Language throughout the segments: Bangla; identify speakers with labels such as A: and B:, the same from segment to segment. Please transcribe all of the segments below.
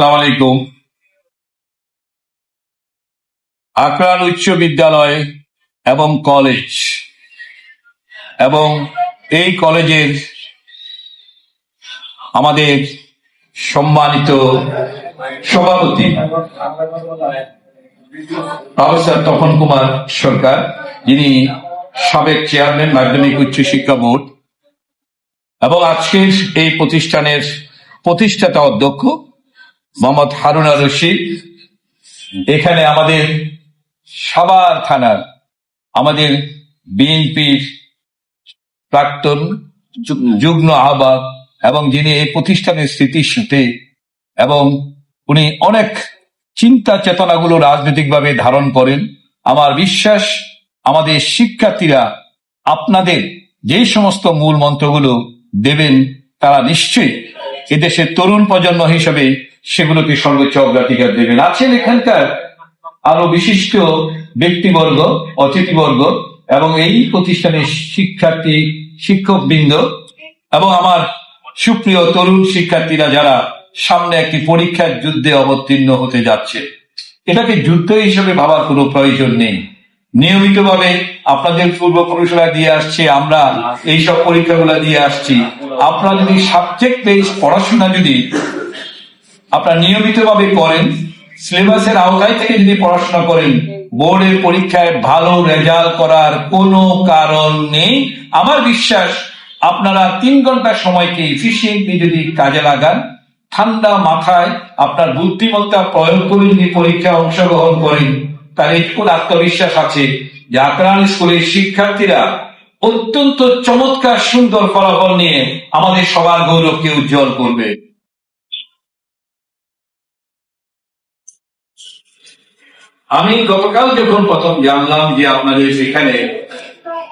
A: আসসালামু আলাইকুম। আকরান উচ্চ বিদ্যালয় এবং কলেজ এবং এই কলেজের আমাদের সম্মানিত সভাপতি প্রফেসর তপন কুমার সরকার, যিনি সাবেক চেয়ারম্যান মাধ্যমিক উচ্চ শিক্ষা বোর্ড, এবং আজকের এই প্রতিষ্ঠানের প্রতিষ্ঠাতা অধ্যক্ষ মোহাম্মদ হারুন আর রশিদ, এখানে আমাদের সাভার থানার আমাদের বিএনপির প্রাক্তন যুগ্ম আহ্বায়ক এবং যিনি এই প্রতিষ্ঠানের স্মৃতির সাথে, এবং উনি অনেক চিন্তা চেতনাগুলো রাজনৈতিকভাবে ধারণ করেন। আমার বিশ্বাস আমাদের শিক্ষার্থীরা আপনাদের যে সমস্ত মূল মন্ত্রগুলো দেবেন তারা নিশ্চয়ই এদেশের তরুণ প্রজন্ম হিসেবে সেগুলোকে সর্বোচ্চ অগ্রাধিকার দেবেন। আছেন এখানকার আরো বিশিষ্ট ব্যক্তিবর্গ, অতিথিবর্গ এবং এই প্রতিষ্ঠানের শিক্ষার্থী শিক্ষকবৃন্দ এবং আমার সুপ্রিয় তরুণ শিক্ষার্থীরা যারা সামনে একটি পরীক্ষার যুদ্ধে অবতীর্ণ হতে যাচ্ছে। এটাকে যুদ্ধ হিসেবে ভাবার কোনো প্রয়োজন নেই। নিয়মিতভাবে আপনাদের পূর্বপুরুষরা দিয়ে আসছে, আমরা এইসব পরীক্ষাগুলো দিয়ে আসছি। আপনারা যদি সাবজেক্ট বেস পড়াশোনা যদি আপনারা নিয়মিতভাবে করেন, সিলেবাসের আওতায় থেকে যদি পড়াশোনা করেন, বোর্ডের পরীক্ষায় ভালো রেজাল্ট করার কোনো কারণ নেই। আমার বিশ্বাস আপনারা 3 ঘন্টা সময়কে এফিসিয়েন্টলি যদি কাজে লাগান, ঠান্ডা মাথায় আপনার বুদ্ধিমত্তা প্রয়োগ করে যদি পরীক্ষায় অংশগ্রহণ করেন, তার একটু আত্মবিশ্বাস আছে যে আকরান স্কুলের শিক্ষার্থীরা অত্যন্ত চমৎকার সুন্দর ফলাফল নিয়ে আমাদের সবার গৌরবকে উজ্জ্বল করবে। আমি গতকাল যখন প্রথম জানলাম যে আপনাদের সেখানে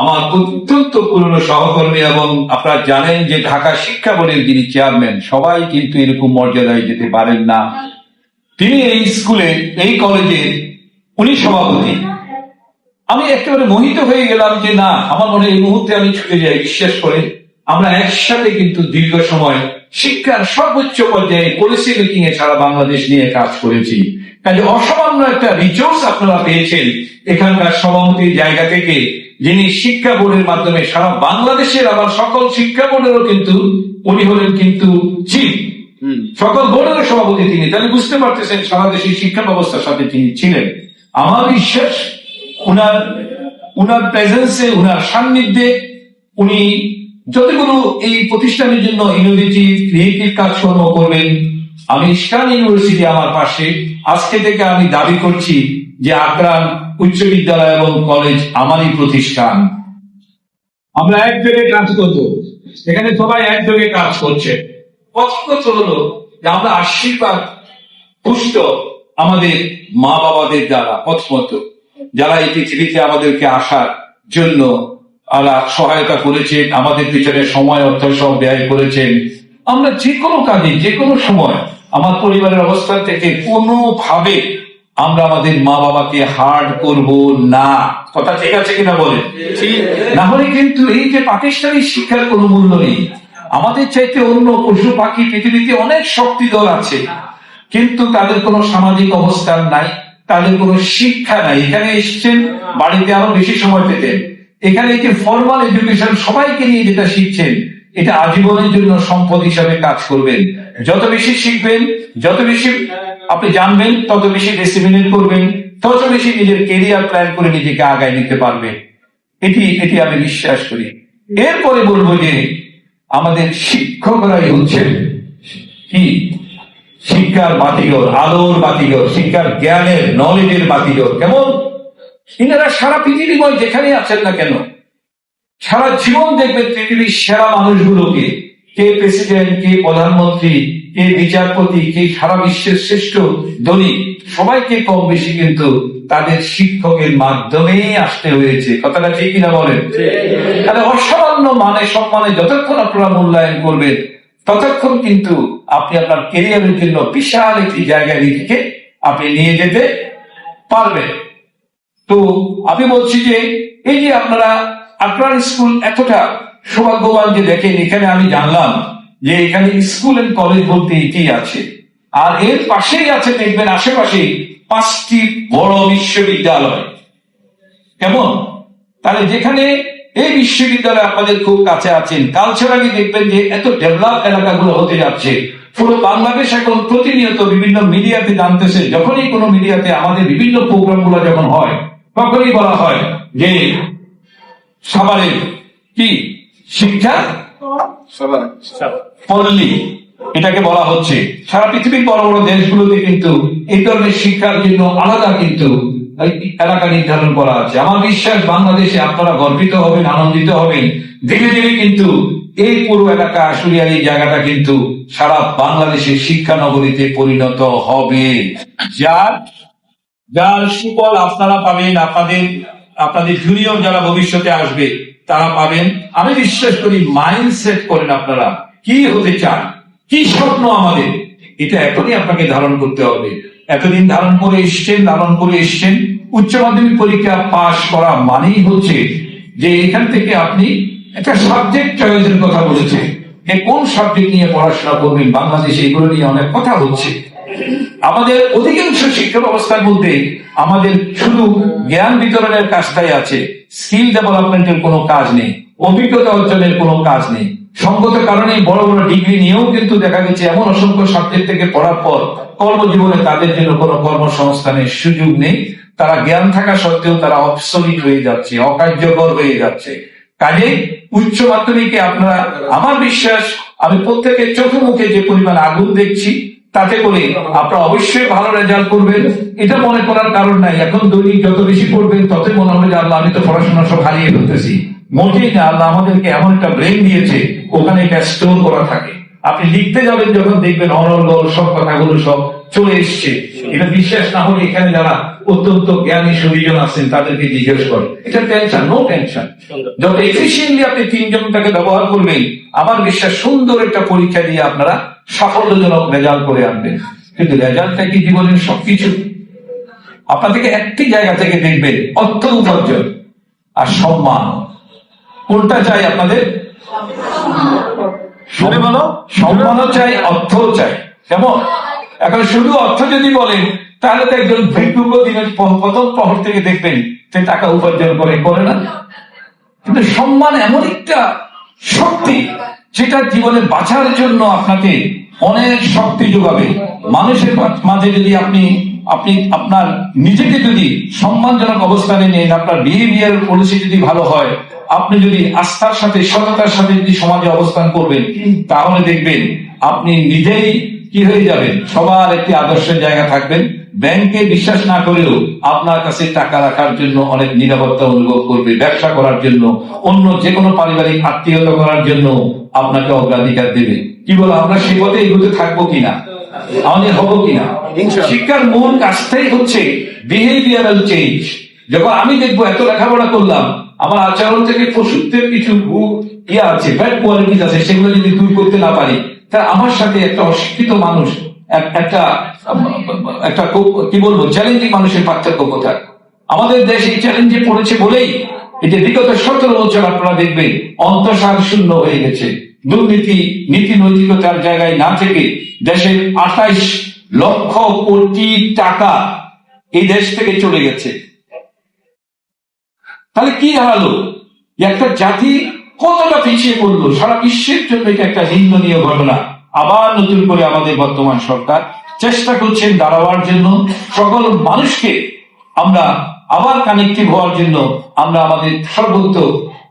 A: আমার অত্যন্ত পুরনো সহকর্মী, এবং আপনারা জানেন যে ঢাকা শিক্ষা বোর্ডের যিনি চেয়ারম্যান, সবাই কিন্তু এরকম মর্যাদায় যেতে পারেন না। তিনি এই স্কুলে, এই কলেজে উনি সভাপতি। আমি একেবারে মোহিত হয়ে গেলাম যে না, আমার মনে এই মুহূর্তে আমি ছুটে যাই। বিশ্বাস করে আমরা একসাথে কিন্তু দীর্ঘ সময় শিক্ষার সর্বোচ্চ পর্যায়ে পলিসি মেকিং এ সারা বাংলাদেশ নিয়ে কাজ করেছি। কাজে অসামান্য একটা রিসোর্স আপনারা পেয়েছেন এখানকার সভাপতির জায়গা থেকে, যিনি শিক্ষা বোর্ডের মাধ্যমে সারা বাংলাদেশের আবার সকল শিক্ষা বোর্ডেরও কিন্তু উনি হলেন কিন্তু চিফ, সকল বোর্ডের সভাপতি তিনি। তাহলে বুঝতে পারতেছেন সারা দেশের শিক্ষা ব্যবস্থার সাথে তিনি ছিলেন। আমার বিশ্বাস উনার প্রেজেন্সে, উনার সান্নিধ্যে উনি যতগুলো এই প্রতিষ্ঠানের জন্য ইনোভেটিভ ক্রিয়েটিভ কাজকর্ম করবেন। আমি ইস্টার্ন ইউনিভার্সিটি আমার পাশে, আজকে থেকে আমি দাবি করছি যে আকরান উচ্চ বিদ্যালয় এবং কলেজ আমারই প্রতিষ্ঠান। আমরা একযোগে কাজ করব, এখানে সবাই একযোগে কাজ করছে। প্রথমত হলো যে আমরা আশীর্বাদ পুষ্ট আমাদের মা বাবাদের দ্বারা, প্রথমত যারা এই পৃথিবীতে আমাদেরকে আসার জন্য সহায়তা করেছেন, আমাদের পিছনে সময় অর্থ সব ব্যয় করেছেন। আমরা যে কোনো কাজে যে কোনো সময় আমার পরিবারের অবস্থান থেকে কোনোভাবে আমরা আমাদের মা বাবাকে হার্ড করব না। কথা ঠিক আছে কিনা বলেন? না হলে কিন্তু এই যে প্রাতিষ্ঠানিক শিক্ষার কোনো মূল্য নেই। আমাদের চাইতে অন্য পশু পাখি পৃথিবীতে অনেক শক্তিধর আছে, কিন্তু তাদের কোনো সামাজিক অবস্থান নাই, তাদের কোনো শিক্ষা নাই। এখানে এসছেন বাড়িতে আরো বেশি সময় পেতেন। এখানে এই যে ফর্মাল এডুকেশন সবাইকে নিয়ে যেটা শিখছেন, এটা আজীবনের জন্য সম্পদ হিসাবে কাজ করবেন। যত বেশি শিখবেন, যত বেশি আপনি জানবেন, তত বেশি ডিসিপ্লিন করবেন, তত বেশি নিজের কেরিয়ার প্ল্যান করে নিজেকে আগায় নিতে পারবেন। এটি আমি বিশ্বাস করি। এরপরে বলবো যে আমাদের শিক্ষকরাই হচ্ছেন কি শিক্ষার বাতিঘর, আলোর বাতিঘর, শিক্ষার জ্ঞানের নলেজের বাতিঘর। কেমন ইনারা সারা পৃথিবীময় যেখানে আছেন না কেন, সারা জীবন দেখবেন পৃথিবীর সেরা মানুষগুলোকে, কে প্রেসিডেন্ট, কে প্রধানমন্ত্রী, কে বিচারপতি, কে সারা বিশ্বের শ্রেষ্ঠ ধনী, সবাইকে কম বেশি কিন্তু তাদের শিক্ষকের মাধ্যমেই আসতে হয়েছে। কথাটা ঠিক কিনা বলেন? তাহলে অসামান্য মানে সম্মানে যতক্ষণ আপনারা মূল্যায়ন করবেন, ততক্ষণ কিন্তু আপনি আপনার কেরিয়ারের জন্য বিশাল একটি জায়গায় নিজেকে আপনি নিয়ে যেতে পারবেন। তো আমি বলছি যে এই যে আপনারা আকরান স্কুল এতটা সৌভাগ্যবান যে দেখেন, এখানে আমি জানলাম যে এখানে স্কুল এন্ড কলেজ বলতে এটি আছে। আর এর পাশেই আছে দেখবেন আশেপাশে 5টি বড় বিশ্ববিদ্যালয়। কেমন? তাহলে যেখানে এই বিশ্ববিদ্যালয় আপনাদের খুব কাছে আছেন, কালচারালি দেখবেন যে এত ডেভেলপ এলাকাগুলো হতে যাচ্ছে। পুরো বাংলাদেশ এখন প্রতিনিয়ত বিভিন্ন মিডিয়াতে জানতেছে, যখনই কোনো মিডিয়াতে আমাদের বিভিন্ন প্রোগ্রাম গুলো যখন হয়, তখনই বলা হয় যে সাভারের কি শিক্ষা পল্লী, এটাকে বলা হচ্ছে। সারা পৃথিবীর বড় বড় দেশগুলোতে কিন্তু এই ধরনের শিক্ষার জন্য আলাদা কিন্তু এলাকা নির্ধারণ করা আছে। আমার বিশ্বাস বাংলাদেশে আপনারা গর্বিত হবেন, আনন্দিত হবেন। ধীরে ধীরে কিন্তু এই পুরো এলাকা আশুলিয়ার এই জায়গাটা কিন্তু সারা বাংলাদেশের শিক্ষা নগরীতে পরিণত হবে, যার যার সুফল আপনারা পাবেন, আপনাদের জুনিয়র যারা ভবিষ্যতে আসবে তারা পাবেন। আমি বিশ্বাস করি মাইন্ডসেট করেন আপনারা কি হতে চান, কি স্বপ্ন আমাদের, এটা এখনই আপনাকে ধারণ করতে হবে। এতদিন ধারণ করে এসছেন, লালন করে এসছেন। উচ্চ মাধ্যমিক পরীক্ষা পাশ করা মানেই হচ্ছে যে এখান থেকে আপনি একটা সাবজেক্ট চয়েসের কথা বলেছেন, কোন সাবজেক্ট নিয়ে পড়াশোনা করবেন। বাংলাদেশে এগুলো নিয়ে অনেক কথা হচ্ছে। আমাদের অধিকাংশ শিক্ষা ব্যবস্থার মধ্যে আমাদের শুধু জ্ঞান বিতরণের কাজটাই আছে, স্কিল ডেভেলপমেন্টের কোনো কাজ নেই, অভিজ্ঞতা অর্জনের কোনো কাজ নেই। সঙ্গত কারণে বড় বড় ডিগ্রি নিয়েও কিন্তু দেখা গেছে এমন অসংখ্য সাবজেক্ট থেকে পড়ার পর কর্মজীবনে তাদের জন্য কোনো কর্মসংস্থানের সুযোগ নেই। তারা জ্ঞান থাকা সত্ত্বেও তারা অবসলিট হয়ে যাচ্ছে, অকার্যকর হয়ে যাচ্ছে। কাজে উচ্চ মাধ্যমিকে আপনারা, আমার বিশ্বাস, আমি প্রত্যেকের চোখে মুখে যে পরিমাণ আগুন দেখছি, তাতে করে আপনারা অবশ্যই ভালো রেজাল্ট করবেন। এটা মনে করার কারণ নাই। এখন দৈনিক যত বেশি পড়বেন ততই মনে হবে যে আল্লাহ আমি তো পড়াশোনা সব হারিয়ে ফেলতেছি। মোটেই না, আল্লাহ আমাদেরকে এমন একটা ব্রেন দিয়েছে, ওখানে এটা স্টোর করা থাকে। আপনি লিখতে যাবেন যখন দেখবেন অনর্গল সব কথাগুলো সব চলে এসছে। এটা বিশ্বাস না হলে এখানে যারা অত্যন্ত জ্ঞানী সুবিজন আছেন তাদেরকে জিজ্ঞেস করেন। এটা টেনশন, নো টেনশন। যত এফিসিয়েন্টলি আপনি 3 জনটাকে ব্যবহার করবেন, আমার বিশ্বাস সুন্দর একটা পরীক্ষা দিয়ে আপনারা সাফল্যজনক রেজাল্ট করে আনবেন। কিন্তু রেজাল্টটা কি জীবনের সবকিছু? আপনাদেরকে একটি জায়গা থেকে দেখবেন অর্থ উপার্জন আর সম্মান, কোনটা চাই আপনাদের? শুনে বলো, সম্মানও চাই, অর্থও চাই। কেমন? এখন শুধু অর্থ যদি বলেন তাহলে তো একজন ভিক্ষুক দিনের প্রথম প্রহর থেকে দেখবেন সে টাকা উপার্জন করে না। কিন্তু সম্মান এমন একটা শক্তি যেটা জীবনে বাঁচার জন্য আপনাকে অনেক শক্তি যোগাবে। মানুষের মাঝে যদি আপনি আপনার নিজেকে যদি সম্মানজনক অবস্থানে নেন, আপনার বিহেভিয়ার পলিসি যদি ভালো হয়, আপনি যদি আস্থার সাথে সততার সাথে যদি সমাজে অবস্থান করবেন, তাহলে দেখবেন আপনি নিজেই কি হয়ে যাবেন, সবার একটি আদর্শের জায়গা থাকবেন। ব্যাংকে বিশ্বাস না করেও আপনার কাছে টাকা রাখার জন্য অনেক নিরাপত্তা অনুভব করবে। ব্যবসা করার জন্য, অন্য যে কোনো পারিবারিক আত্মীয়তা করার জন্য আপনাকে অগ্রাধিকার দেবে। কি বলো, আমরা সেই পথে এগোতে থাকবো কিনা, আমাদের হবো কিনা? শিক্ষার মূল কাজটাই হচ্ছে বিহেভিয়ারাল চেঞ্জ। যখন আমি দেখবো এত লেখাপড়া করলাম, আমার আচরণ থেকে পশুত্বের কিছু আছে, ব্যাড কোয়ালিটিস আছে, সেগুলো যদি দূর করতে না পারি, তা আমার সাথে একটা অশিক্ষিত মানুষ, একটা কি বলবো, চ্যালেঞ্জিং মানুষের পার্থক্য কোথায়? আমাদের দেশ এই চ্যালেঞ্জে পড়েছে বলেই এই যে বিগত 17 বছর আপনারা দেখবেন অন্তঃসার শূন্য হয়ে গেছে। দুর্নীতি, নীতি নৈতিকতার জায়গায় না থেকে দেশের 28 লক্ষ কোটি টাকা এই দেশ থেকে চলে গেছে। তাহলে কি দাঁড়ালো? একটা জাতি কতটা পিছিয়ে পড়লো, সারা বিশ্বের জন্য এটা একটা নিন্দনীয় ঘটনা। আবার নতুন করে আমাদের বর্তমান সরকার চেষ্টা করছেন দাঁড়াবার জন্য, সকল মানুষকে আমরা আবার কানেক্টিভ হওয়ার জন্য আমরা আমাদের সর্বোচ্চ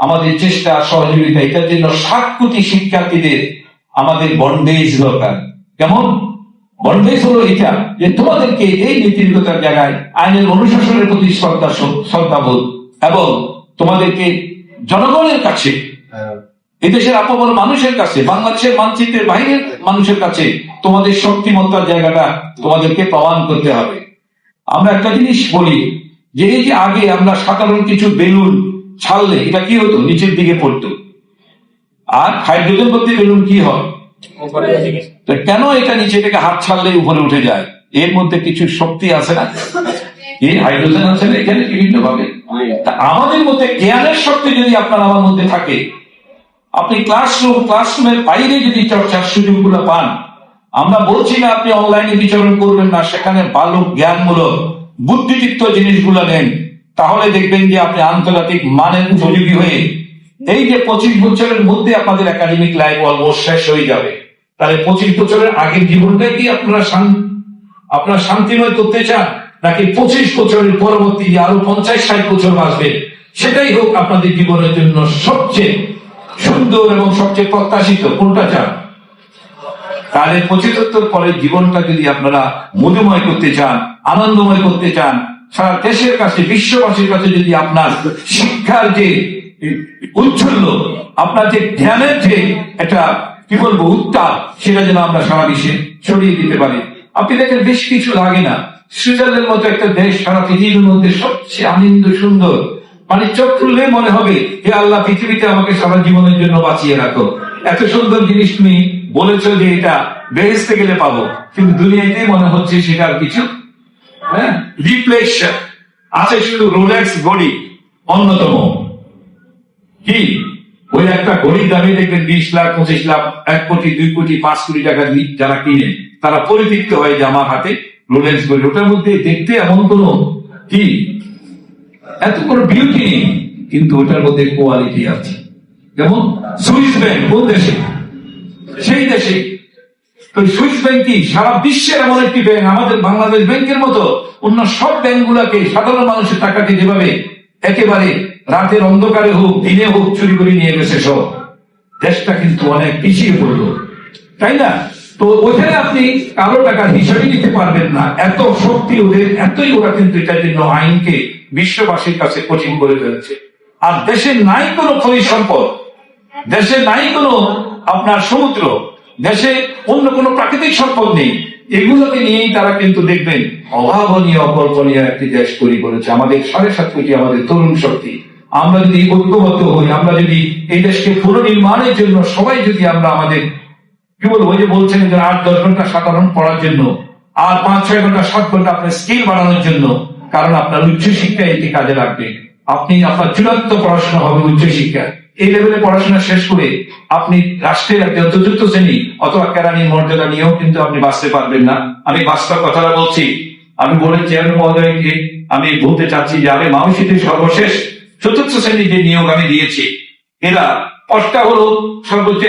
A: আমাদের চেষ্টা সহযোগিতা। এটার জন্য 7 কোটি শিক্ষার্থীদের আমাদের বন্ডেজ দরকার। কেমন বন্ডেজ? হলো এটা যে তোমাদেরকে এই নীতিগতার জায়গায় আইনের অনুশাসনের প্রতি শ্রদ্ধাবোধ এবং তোমাদেরকে জনগণের কাছে, এদেশের আপামর মানুষের কাছে, বাংলাদেশের মানচিত্রের বাইরের মানুষের কাছে তোমাদের শক্তিমত্তার জায়গাটা তোমাদেরকে প্রমাণ করতে হবে। আমরা একটা জিনিস বলি যে এই যে আগে আমরা সাধারণ কিছু বেলুন ছাড়লে এটা কি হতো, নিচের দিকে পড়তো, আর হাইড্রোজেন ভর্তি বেলুন কি হয়, কেন এটা নিচে থেকে হাত ছাড়লে উপরে উঠে যায়? এর মধ্যে কিছু শক্তি আছে না, এই হাইড্রোজেন আছে না এখানে বিভিন্ন ভাবে। আমাদের মধ্যে জ্ঞানের শক্তি যদি আপনার আমার মধ্যে থাকে, আপনি ক্লাসরুমের বাইরে যদি চর্চার সুযোগগুলো পান, আমরা বলছি না আপনি অনলাইনে বিচরণ করবেন না, সেখানে ভালো জ্ঞানমূলক বুদ্ধিদীপ্ত জিনিসগুলো নেন, তাহলে দেখবেন যে আপনি আন্তর্জাতিক মানের উপযোগী হয়ে এই যে 25 বছরের মধ্যে আপনাদের একাডেমিক লাইফ অলমোস্ট শেষ হয়ে যাবে। তাহলে 25 বছরের আগের জীবনটাই কি আপনারা শান্তিময় করতে চান, নাকি 25 বছরের পরবর্তী যে আরো 50-60 বছর আসবে সেটাই হোক আপনাদের জীবনের জন্য সবচেয়ে সুন্দর এবং সবচেয়ে প্রত্যাশিত? কোনটা চান? তাহলে 75 পরের জীবনটা যদি আপনারা মধুময় করতে চান, আনন্দময় করতে চান, সারা দেশের কাছে বিশ্ববাসীর কাছে যদি আপনার শিক্ষার যে উচ্ছল্য, আপনার যে জ্ঞানের যে একটা কি বলবো উত্তাপ, সেটা যেন আমরা সারা বিশ্বে ছড়িয়ে দিতে পারি। আপনি দেখেন বেশ কিছু লাগে না, সুইজারল্যান্ডের মতো একটা দেশ সারা পৃথিবীর মধ্যে সবচেয়ে আনন্দ সুন্দর, মানে চোখ খুললে মনে হবে হে আল্লাহ পৃথিবীতে আমাকে সারা জীবনের জন্য বাঁচিয়ে রাখো, এত সুন্দর জিনিস তুমি বলেছো যে এটা বেহেশতে গেলে পাবো, কিন্তু দুনিয়াতে মনে হচ্ছে সেটার কিছু রিপ্লেশন আছে। শুধু রোলেক্স ঘড়ি অন্যতম, কি ওই একটা ঘড়ির দামে দেখবেন 20 লাখ 25 লাখ 1 কোটি 2 কোটি 5 কোটি টাকা যারা কিনে তারা পরিতৃপ্ত হয় যে আমার হাতে রোলেক্স ঘড়ি। ওটার মধ্যে দেখতে এমন কোন কি এত কোনো বিউটি নেই, কিন্তু ওটার মধ্যে কোয়ালিটি আছে। যেমন সুইস ব্যাংক কোন দেশে? সেই দেশে। তো সুইস ব্যাংক কি সারা বিশ্বের এমন একটি ব্যাংক, আমাদের বাংলাদেশ ব্যাংকের মতো অন্য সব ব্যাংক গুলাকে সাধারণ মানুষের টাকাকে যেভাবে একেবারে রাতের অন্ধকারে হোক দিনে হোক চুরি করে নিয়ে গেছে সব, দেশটা কিন্তু অনেক পিছিয়ে পড়লো, তাই না? তো ওখানে আপনি কারো টাকার হিসাবে নিতে পারবেন না, এত শক্তি ওদের, এতই ওরা কিন্তু এটার জন্য আইনকে বিশ্ববাসীর কাছে কঠিন করে ফেলেছে। আর দেশে নাই কোনো খনিজ সম্পদ, দেশে নাই কোনো আপনার সমুদ্র, দেশে অন্য কোনো প্রাকৃতিক সম্পদ নেই, এগুলোকে নিয়েই তারা কিন্তু দেখবেন অভাবনীয় অকল্পনীয় একটি দেশ তৈরি করেছে। আমাদের 7.5 কোটি আমাদের তরুণ শক্তি, আমরা যদি ঐক্যবদ্ধ হই, আমরা যদি এই দেশকে পুনর্নির্মাণের জন্য সবাই যদি আমরা আমাদের কি বলবো, ওই যে বলছেন যে 8-10 ঘন্টা সাধারণ পড়ার জন্য আর 5-6 ঘন্টা 7 ঘন্টা আপনার স্কিল বাড়ানোর জন্য, কারণ আপনার উচ্চশিক্ষা এটি কাজে লাগবে। আপনি আপনার চূড়ান্ত পড়াশোনা হবে উচ্চশিক্ষা, এই লেভেলে পড়াশোনা শেষ করে আপনি রাষ্ট্রের একজন চতুর্থ শ্রেণী অথবা কেরানির মর্যাদা নিয়েও কিন্তু আপনি বাঁচতে পারবেন না। আমি বাস্তব কথাটা বলছি। আমি বলে চেয়ারম্যান মহোদয়কে আমি বলতে চাচ্ছি যে আমি মাউসিতে সর্বশেষ চতুর্থ শ্রেণীর যে নিয়োগ আমি দিয়েছি, এরা পদটা হলো সর্বোচ্চ